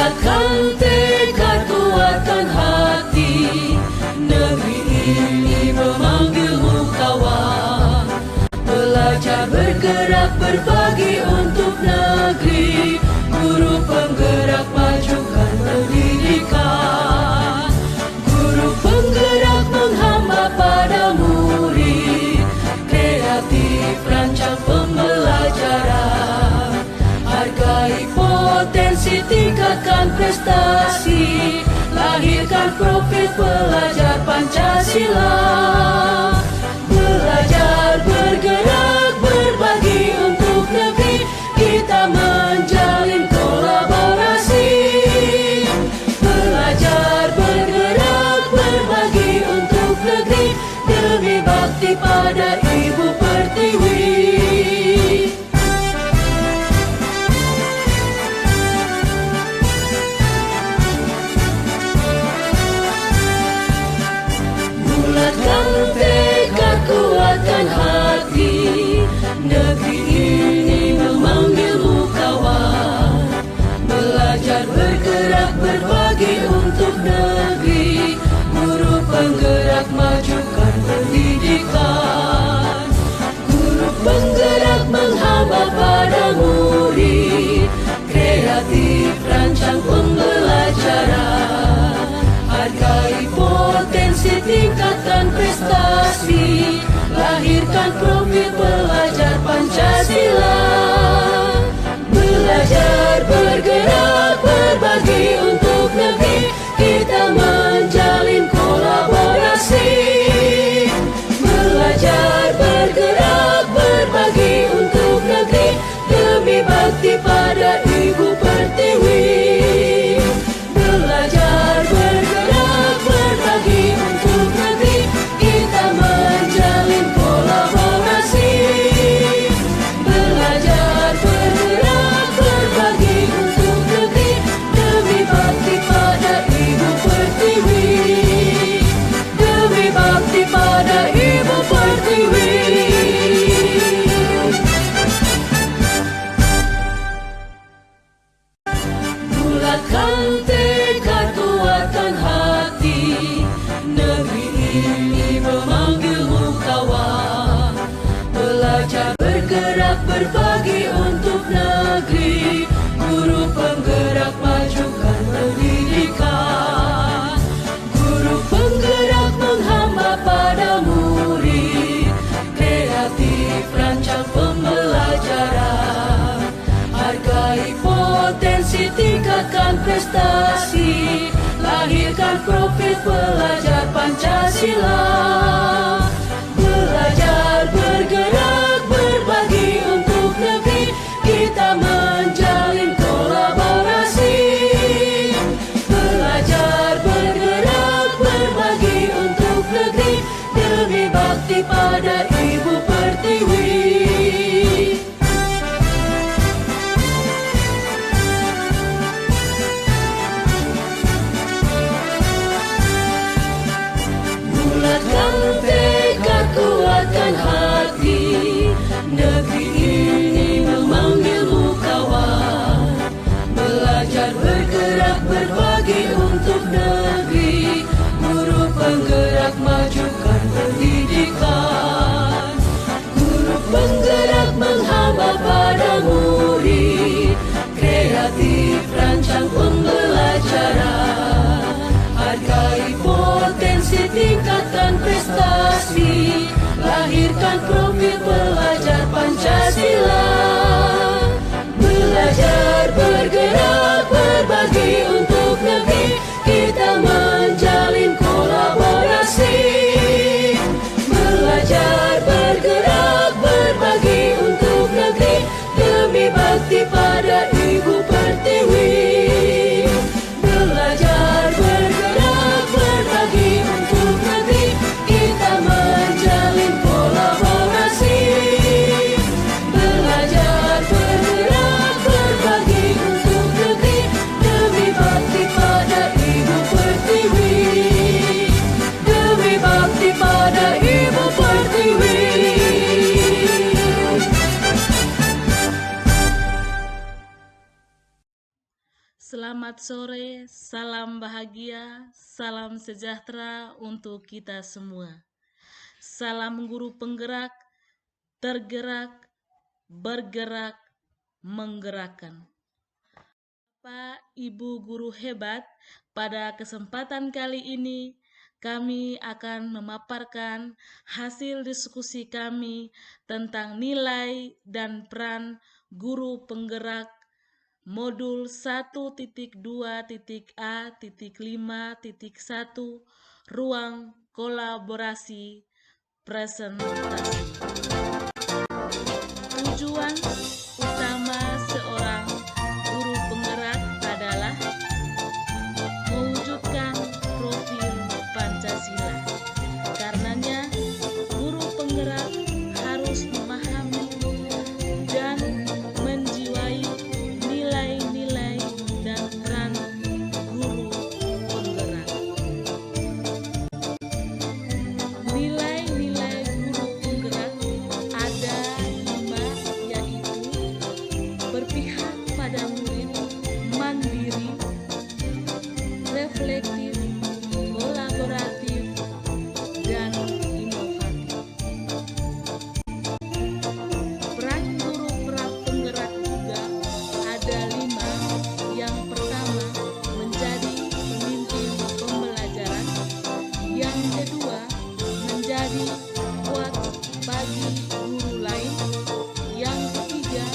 Bulatkan tekad, kuatkan hati, negeri ini memanggilmu kawan. Belajar, bergerak, berbagi untuk negeri, guru penggerak majukan pendidikan. Guru penggerak menghamba pada murid, kreatif rancang pembelajaran. Hargai potensi, tingkatkan prestasi, lahirkan profil pelajar Pancasila. Belajar, bergerak, berbagi untuk negeri, kita menjalin kolaborasi. Belajar, bergerak, berbagi untuk negeri, demi bakti pada Ibu Pertiwi. Bulatkan tekad, kuatkan hati, negeri ini memanggilmu kawan. Belajar, bergerak, berbagi untuk negeri, guru penggerak majukan pendidikan. Guru penggerak menghamba pada murid, kreatif rancang pembelajaran. Hargai potensi, tingkatkan prestasi, lahirkan profil pelajar Pancasila. Belajar, bergerak, berbagi untuk negeri, kita menjalin kolaborasi. Belajar, bergerak, berbagi untuk negeri, demi bakti pada Ibu Pertiwi. Belajar, bergerak, berbagi untuk negeri, kita menjalin kolaborasi. Belajar, bergerak, berbagi untuk negeri, demi bakti pada Ibu Pertiwi. Demi bakti pada Ibu Pertiwi. Bulatkan tekad, kuatkan hati, negeri ini memanggilmu kawan. Belajar, bergerak, berbagi untuk negeri, guru penggerak majukan pendidikan. Guru penggerak menghamba pada murid, kreatif rancang pembelajaran. Hargai potensi, tingkatkan prestasi, lahirkan profil pelajar Pancasila. Belajar, bergerak, berbagi untuk negeri, kita menjalin kolaborasi. Belajar, bergerak, berbagi untuk negeri, demi bakti pada Ibu Pertiwi. Bulatkan tekad, kuatkan hati, negeri ini memanggilmu kawan. Belajar, bergerak, berbagi untuk negeri, guru penggerak majukan pendidikan. Guru penggerak menghamba pada murid, kreatif rancang pembelajaran. Hargai potensi, tingkatkan prestasi, lahirkan profil pelajar Pancasila. Selamat sore, salam bahagia, salam sejahtera untuk kita semua. Salam guru penggerak, tergerak, bergerak, menggerakkan. Bapak, Ibu guru hebat, pada kesempatan kali ini kami akan memaparkan hasil diskusi kami tentang nilai dan peran guru penggerak Modul 1.2.A.5.1 Ruang Kolaborasi Presentasi. Tujuan utama seorang guru penggerak adalah mewujudkan profil Pancasila. Karenanya, guru penggerak harus memahami dan menjiwai nilai-nilai dan peran guru penggerak. Nilai-nilai guru penggerak ada 5, yaitu berpihak pada murid, mandiri, reflektif, kolaboratif, dan inovatif. Peran guru penggerak juga ada 5. Yang pertama, menjadi pemimpin pembelajaran. Yang kedua, menjadi kuat bagi guru lain. Yang ketiga,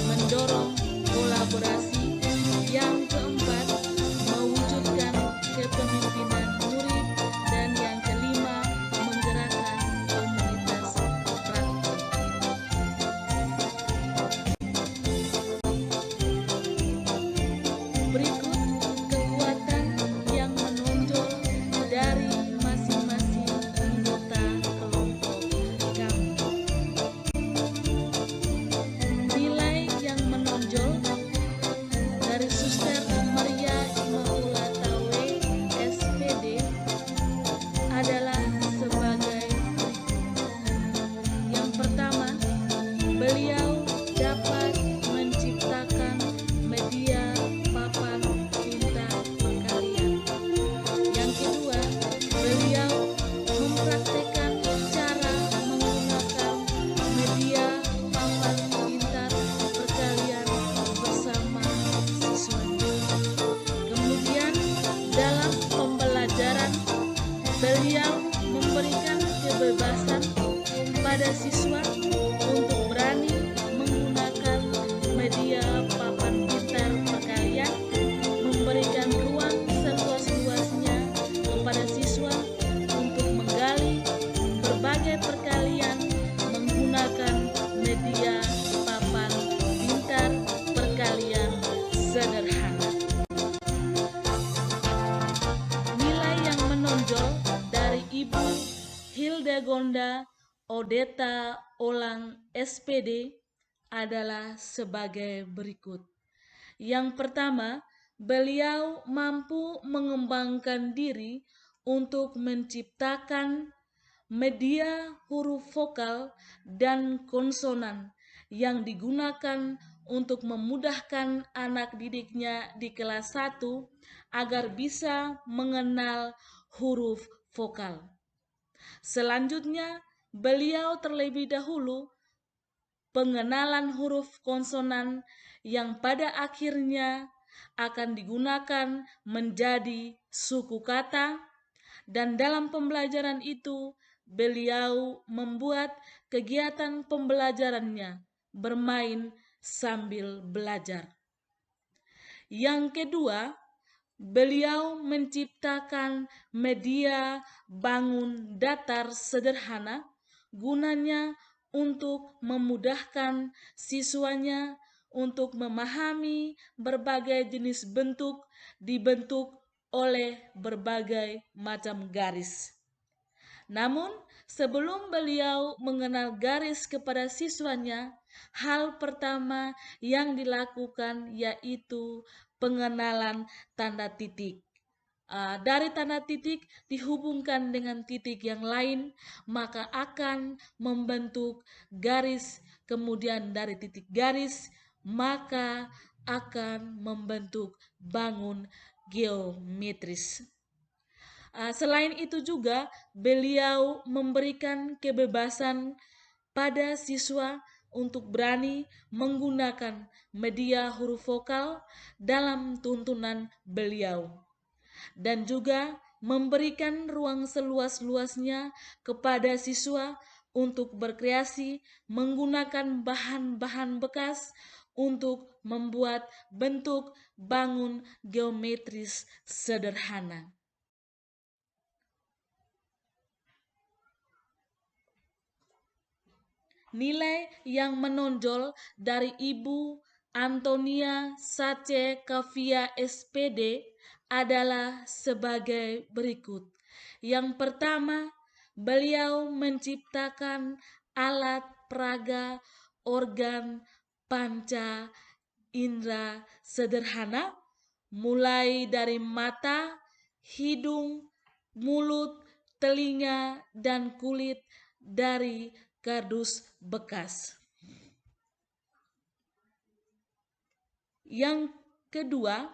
mendorong kolaborasi. Yang keempat, mewujudkan kepemimpinan murid. Dan yang kelima, menggerakkan komunitas praktik. Berikut kekuatan yang menonjol dari masing-masing anggota kelompok kami. Nilai yang menonjol dari Suster Maria Immaculata Tawe, SPD, adalah sebagai berikut. Yang pertama, beliau dapat menciptakan media papan pintar perkalian. Yang kedua, beliau mempraktekkan cara menggunakan media papan pintar perkalian bersama siswanya. Kemudian dalam pembelajaran, beliau memberikan kebebasan pada siswa untuk berani menggunakan media papan pintar perkalian, memberikan ruang seluas-luasnya kepada siswa untuk menggali berbagai perkalian menggunakan media papan pintar perkalian sederhana. Nilai yang menonjol dari Ibu Hildegonda Odeta Olang, SPD, adalah sebagai berikut. Yang pertama, beliau mampu mengembangkan diri untuk menciptakan media huruf vokal dan konsonan yang digunakan untuk memudahkan anak didiknya di kelas 1 agar bisa mengenal huruf vokal. Selanjutnya, beliau terlebih dahulu pengenalan huruf konsonan yang pada akhirnya akan digunakan menjadi suku kata, dan dalam pembelajaran itu beliau membuat kegiatan pembelajarannya bermain sambil belajar. Yang kedua, beliau menciptakan media bangun datar sederhana, gunanya untuk memudahkan siswanya untuk memahami berbagai jenis bentuk dibentuk oleh berbagai macam garis. Namun, sebelum beliau mengenal garis kepada siswanya, hal pertama yang dilakukan yaitu pengenalan tanda titik. Dari tanda titik dihubungkan dengan titik yang lain, maka akan membentuk garis. Kemudian dari titik garis, maka akan membentuk bangun geometris. Selain itu juga beliau memberikan kebebasan pada siswa untuk berani menggunakan media huruf vokal dalam tuntunan beliau, dan juga memberikan ruang seluas-luasnya kepada siswa untuk berkreasi menggunakan bahan-bahan bekas untuk membuat bentuk bangun geometris sederhana. Nilai yang menonjol dari Ibu Antonia Sace Kavia SPD adalah sebagai berikut. Yang pertama, beliau menciptakan alat peraga organ panca indera sederhana, mulai dari mata, hidung, mulut, telinga, dan kulit dari kardus bekas. Yang kedua,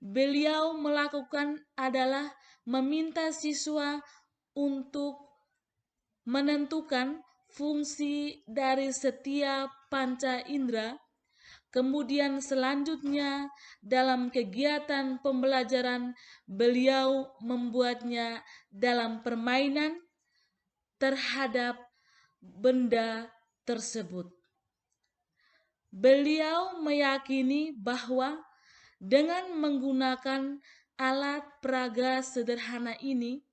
beliau melakukan adalah meminta siswa untuk menentukan fungsi dari setiap panca indera. Kemudian selanjutnya dalam kegiatan pembelajaran beliau membuatnya dalam permainan terhadap benda tersebut. Beliau meyakini bahwa dengan menggunakan alat peraga sederhana ini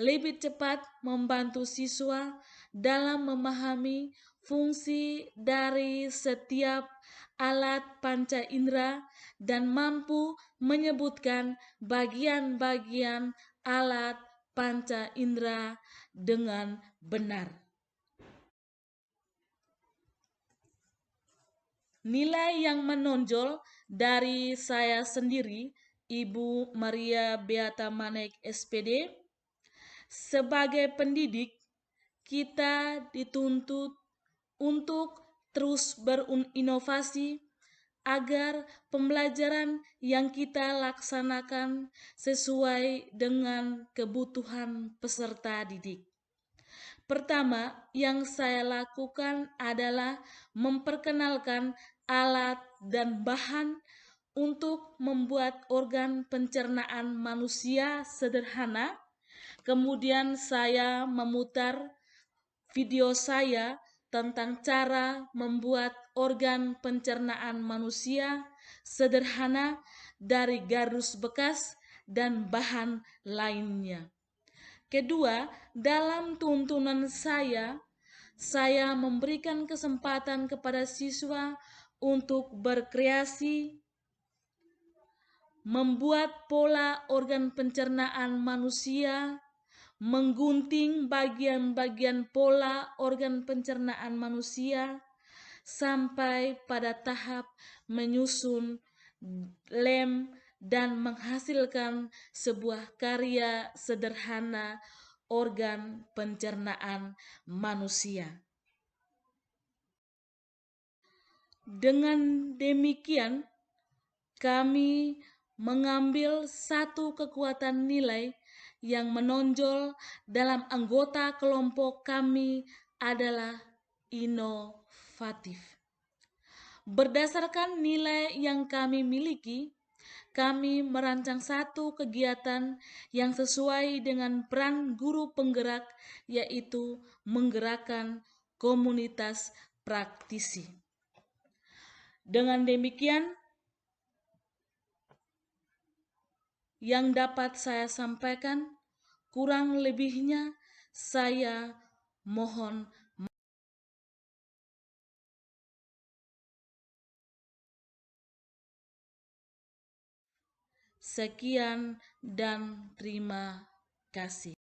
lebih cepat membantu siswa dalam memahami fungsi dari setiap alat panca indera dan mampu menyebutkan bagian-bagian alat panca indera dengan benar. Nilai yang menonjol dari saya sendiri, Ibu Maria Beata Manek SPD, sebagai pendidik, kita dituntut untuk terus berinovasi agar pembelajaran yang kita laksanakan sesuai dengan kebutuhan peserta didik. Pertama, yang saya lakukan adalah memperkenalkan alat dan bahan untuk membuat organ pencernaan manusia sederhana. Kemudian saya memutar video saya tentang cara membuat organ pencernaan manusia sederhana dari kardus bekas dan bahan lainnya. Kedua, dalam tuntunan saya memberikan kesempatan kepada siswa untuk berkreasi, membuat pola organ pencernaan manusia, menggunting bagian-bagian pola organ pencernaan manusia, sampai pada tahap menyusun lem dan menghasilkan sebuah karya sederhana organ pencernaan manusia. Dengan demikian, kami mengambil satu kekuatan nilai yang menonjol dalam anggota kelompok kami adalah inovatif. Berdasarkan nilai yang kami miliki, kami merancang satu kegiatan yang sesuai dengan peran guru penggerak, yaitu menggerakkan komunitas praktisi. Dengan demikian, yang dapat saya sampaikan, kurang lebihnya saya mohon. Sekian dan terima kasih.